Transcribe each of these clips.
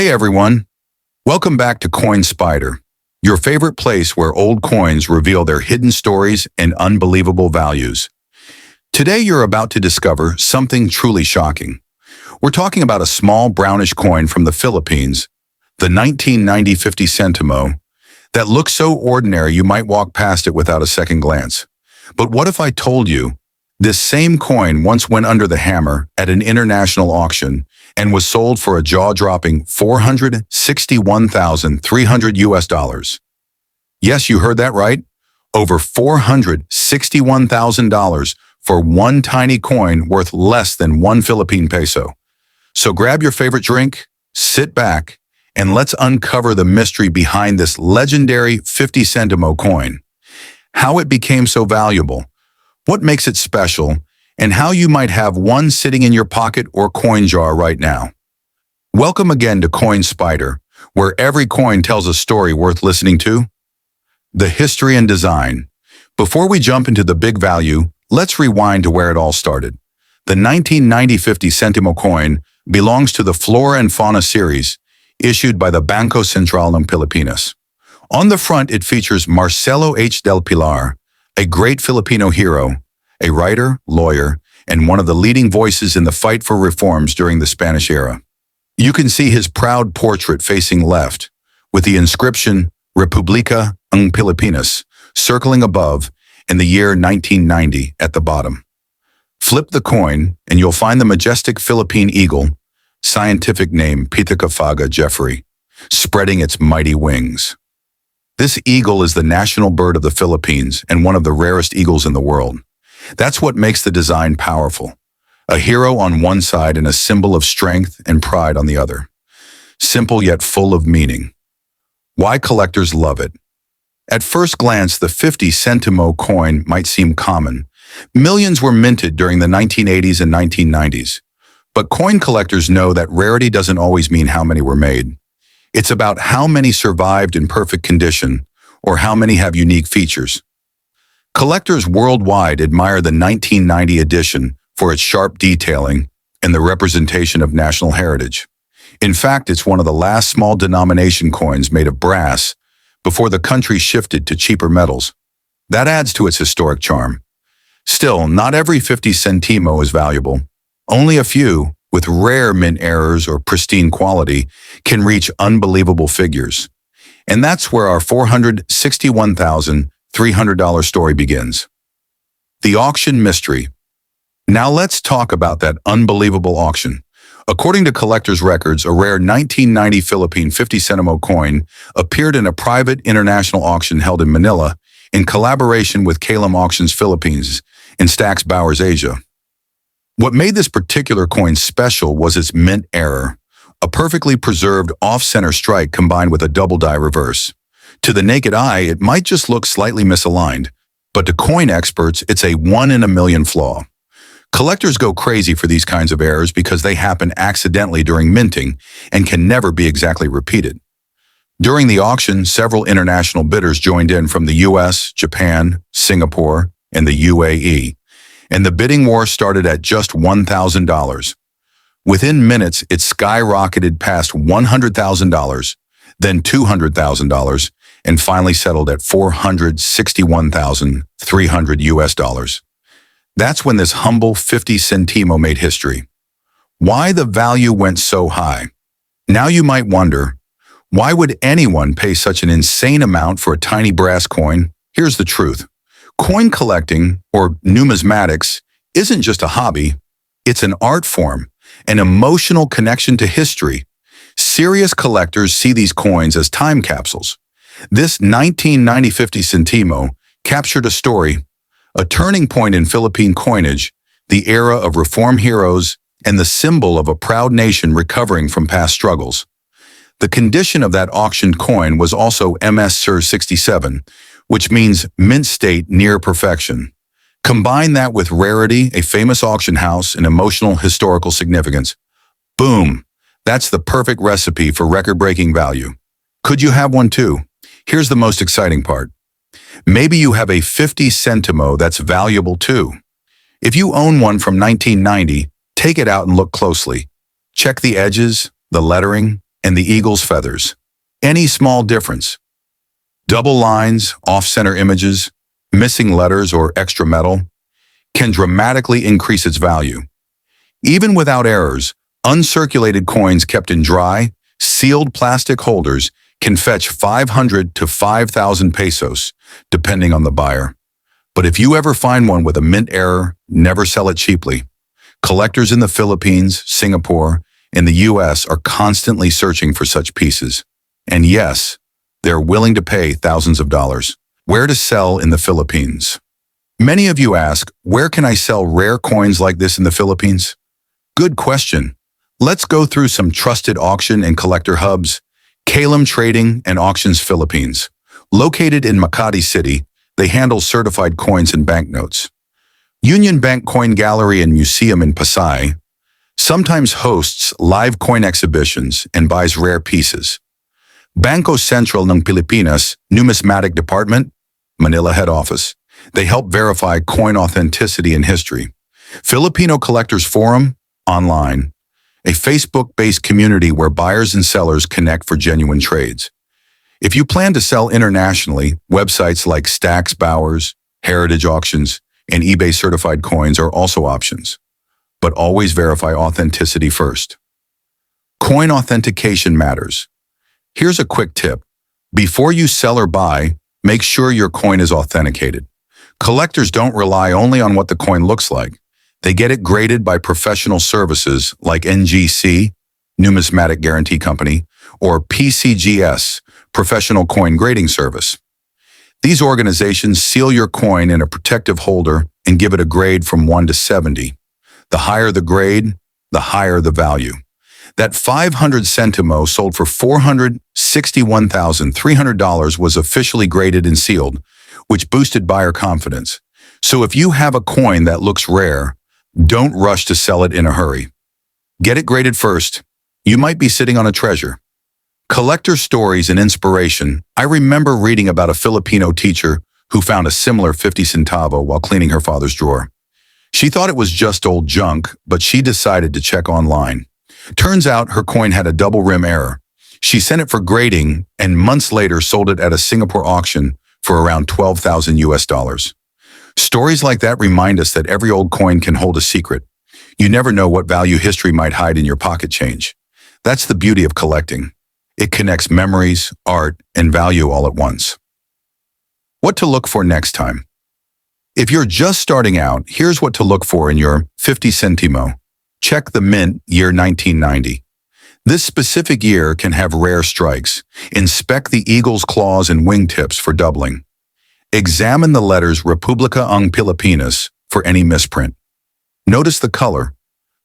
Hey everyone, welcome back to Coin Spyder, your favorite place where old coins reveal their hidden stories and unbelievable values. Today you're about to discover something truly shocking. We're talking about a small brownish coin from the Philippines, the 1990 50 Sentimo, that looks so ordinary you might walk past it without a second glance. But what if I told you this same coin once went under the hammer at an international auction and was sold for a jaw-dropping $461,300 US? Yes, you heard that right. Over $461,000 for one tiny coin worth less than one Philippine peso. So grab your favorite drink, sit back, and let's uncover the mystery behind this legendary 50 Sentimo coin. How it became so valuable, what makes it special, and how you might have one sitting in your pocket or coin jar right now. Welcome again to Coin Spyder, where every coin tells a story worth listening to. The history and design. Before we jump into the big value, let's rewind to where it all started. The 1990 50 Sentimo coin belongs to the Flora and Fauna series, issued by the Bangko Sentral ng Pilipinas. On the front, it features Marcelo H. del Pilar, a great Filipino hero, a writer, lawyer, and one of the leading voices in the fight for reforms during the Spanish era. You can see his proud portrait facing left, with the inscription Republica ng Pilipinas circling above and the year 1990 at the bottom. Flip the coin, and you'll find the majestic Philippine eagle, scientific name Pithecia jeffrey, spreading its mighty wings. This eagle is the national bird of the Philippines and one of the rarest eagles in the world. That's what makes the design powerful. A hero on one side and a symbol of strength and pride on the other. Simple yet full of meaning. Why collectors love it. At first glance, the 50 Sentimo coin might seem common. Millions were minted during the 1980s and 1990s. But coin collectors know that rarity doesn't always mean how many were made. It's about how many survived in perfect condition, or how many have unique features. Collectors worldwide admire the 1990 edition for its sharp detailing and the representation of national heritage. In fact, it's one of the last small denomination coins made of brass before the country shifted to cheaper metals. That adds to its historic charm. Still, not every 50 Sentimo is valuable. Only a few, with rare mint errors or pristine quality, can reach unbelievable figures. And that's where our $461,300 story begins. The auction mystery. Now let's talk about that unbelievable auction. According to collectors' records, a rare 1990 Philippine 50 Sentimo coin appeared in a private international auction held in Manila in collaboration with Kalem Auctions Philippines in Stack's Bowers, Asia. What made this particular coin special was its mint error, a perfectly preserved off-center strike combined with a double die reverse. To the naked eye, it might just look slightly misaligned, but to coin experts, it's a 1 in a million flaw. Collectors go crazy for these kinds of errors because they happen accidentally during minting and can never be exactly repeated. During the auction, several international bidders joined in from the US, Japan, Singapore, and the UAE. And the bidding war started at just $1,000. Within minutes, it skyrocketed past $100,000, then $200,000, and finally settled at $461,300 US. That's when this humble 50 Sentimo made history. Why the value went so high? Now you might wonder, why would anyone pay such an insane amount for a tiny brass coin? Here's the truth. Coin collecting, or numismatics, isn't just a hobby. It's an art form, an emotional connection to history. Serious collectors see these coins as time capsules. This 1990 50 Sentimo captured a story, a turning point in Philippine coinage, the era of reform heroes, and the symbol of a proud nation recovering from past struggles. The condition of that auctioned coin was also MS Sur 67, which means mint state near perfection. Combine that with rarity, a famous auction house, and emotional historical significance. Boom! That's the perfect recipe for record-breaking value. Could you have one too? Here's the most exciting part. Maybe you have a 50 Sentimo that's valuable too. If you own one from 1990, take it out and look closely. Check the edges, the lettering, and the eagle's feathers. Any small difference, double lines, off-center images, missing letters, or extra metal, can dramatically increase its value. Even without errors, uncirculated coins kept in dry, sealed plastic holders can fetch 500 to 5,000 pesos, depending on the buyer. But if you ever find one with a mint error, never sell it cheaply. Collectors in the Philippines, Singapore, and the US are constantly searching for such pieces. And yes, they're willing to pay thousands of dollars. Where to sell in the Philippines? Many of you ask, where can I sell rare coins like this in the Philippines? Good question. Let's go through some trusted auction and collector hubs. Kalem Trading and Auctions Philippines. Located in Makati City, they handle certified coins and banknotes. Union Bank Coin Gallery and Museum in Pasay sometimes hosts live coin exhibitions and buys rare pieces. Bangko Sentral ng Pilipinas Numismatic Department, Manila Head Office. They help verify coin authenticity and history. Filipino Collectors Forum, online. A Facebook-based community where buyers and sellers connect for genuine trades. If you plan to sell internationally, websites like Stax Bowers, Heritage Auctions, and eBay certified coins are also options. But always verify authenticity first. Coin authentication matters. Here's a quick tip. Before you sell or buy, make sure your coin is authenticated. Collectors don't rely only on what the coin looks like. They get it graded by professional services like NGC, Numismatic Guarantee Company, or PCGS, Professional Coin Grading Service. These organizations seal your coin in a protective holder and give it a grade from 1 to 70. The higher the grade, the higher the value. That 500 Sentimo sold for $461,300 was officially graded and sealed, which boosted buyer confidence. So if you have a coin that looks rare, don't rush to sell it in a hurry. Get it graded first. You might be sitting on a treasure. Collector stories and inspiration. I remember reading about a Filipino teacher who found a similar 50 centavo while cleaning her father's drawer. She thought it was just old junk, but she decided to check online. Turns out her coin had a double rim error. She sent it for grading and months later sold it at a Singapore auction for around 12,000 US dollars. Stories like that remind us that every old coin can hold a secret. You never know what value history might hide in your pocket change. That's the beauty of collecting. It connects memories, art, and value all at once. What to look for next time? If you're just starting out, here's what to look for in your 50 Sentimo. Check the mint year 1990. This specific year can have rare strikes. Inspect the eagle's claws and wingtips for doubling. Examine the letters Republica ng Pilipinas for any misprint. Notice the color.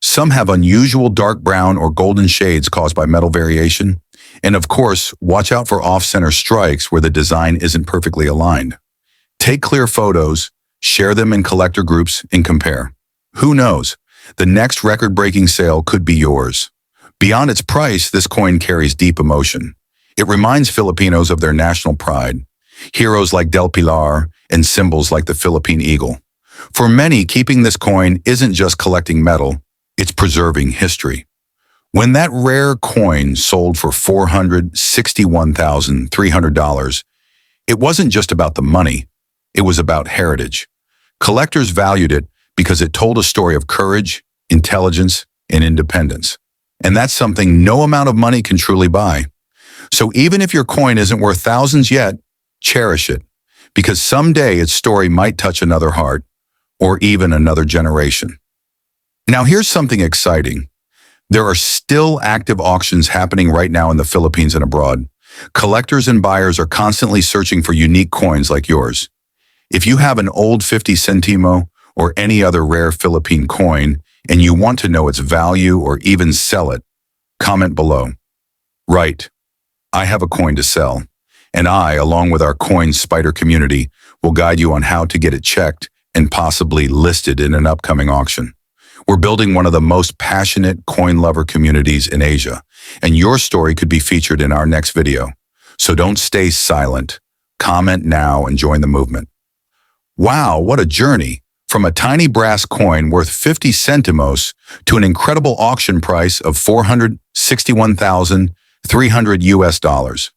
Some have unusual dark brown or golden shades caused by metal variation. And of course, watch out for off-center strikes where the design isn't perfectly aligned. Take clear photos, share them in collector groups, and compare. Who knows? The next record-breaking sale could be yours. Beyond its price, this coin carries deep emotion. It reminds Filipinos of their national pride. Heroes like Del Pilar and symbols like the Philippine eagle. For many, keeping this coin isn't just collecting metal, it's preserving history. When that rare coin sold for $461,300, it wasn't just about the money, it was about heritage. Collectors valued it because it told a story of courage, intelligence, and independence. And that's something no amount of money can truly buy. So even if your coin isn't worth thousands yet, cherish it, because someday its story might touch another heart, or even another generation. Now here's something exciting. There are still active auctions happening right now in the Philippines and abroad. Collectors and buyers are constantly searching for unique coins like yours. If you have an old 50 Sentimo or any other rare Philippine coin and you want to know its value or even sell it, comment below. Write, I have a coin to sell, and I, along with our Coin Spyder community, will guide you on how to get it checked and possibly listed in an upcoming auction. We're building one of the most passionate coin lover communities in Asia, and your story could be featured in our next video. So don't stay silent. Comment now and join the movement. Wow, what a journey! From a tiny brass coin worth 50 centimos to an incredible auction price of $461,300. 300 US dollars.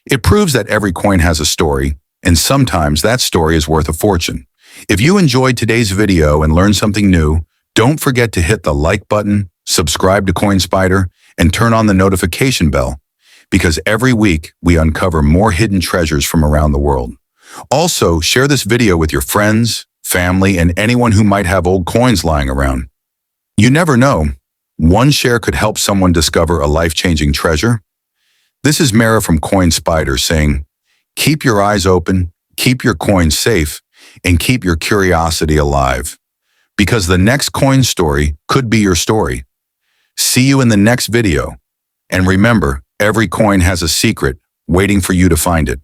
It proves that every coin has a story, and sometimes that story is worth a fortune. If you enjoyed today's video and learned something new, don't forget to hit the like button, subscribe to Coin Spyder, and turn on the notification bell, because every week we uncover more hidden treasures from around the world. Also, share this video with your friends, family, and anyone who might have old coins lying around. You never know. One share could help someone discover a life-changing treasure. This is Mara from Coin Spyder saying, keep your eyes open, keep your coins safe, and keep your curiosity alive. Because the next coin story could be your story. See you in the next video. And remember, every coin has a secret waiting for you to find it.